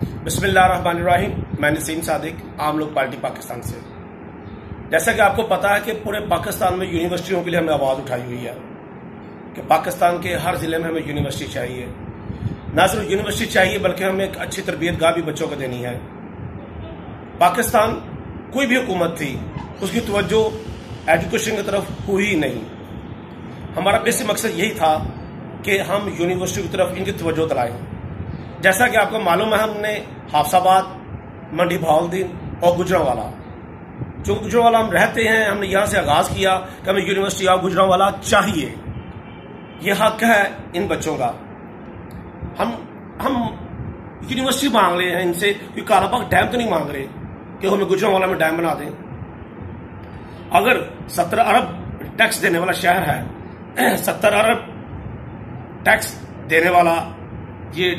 बिस्मिल्लाहिर्रहमानिर्रहीम। मैं नसीम सादिक, आम लोग पार्टी पाकिस्तान से। जैसा कि आपको पता है कि पूरे पाकिस्तान में यूनिवर्सिटियों के लिए हमने आवाज़ उठाई हुई है कि पाकिस्तान के हर ज़िले में हमें यूनिवर्सिटी चाहिए। ना सिर्फ यूनिवर्सिटी चाहिए बल्कि हमें एक अच्छी तरबियतगाह भी बच्चों को देनी है। पाकिस्तान कोई भी हुकूमत थी, उसकी तवज्जो एजुकेशन की तरफ हुई ही नहीं। हमारा बेसिक मकसद यही था कि हम यूनिवर्सिटी की तरफ इनकी तवज्जो दिलाएं। जैसा कि आपको मालूम है, हमने हाफसाबाद, मंडी बहाउद्दीन और गुजरांवाला, जो गुजरांवाला हम रहते हैं, हमने यहाँ से आगाज किया कि हमें यूनिवर्सिटी ऑफ गुजरांवाला चाहिए। यह हक है इन बच्चों का। हम यूनिवर्सिटी मांग रहे हैं इनसे, कोई कालाबाग डैम तो नहीं मांग रहे कि हमें गुजरांवाला में डैम बना दें। अगर 70 अरब टैक्स देने वाला शहर है, 70 अरब टैक्स देने वाला ये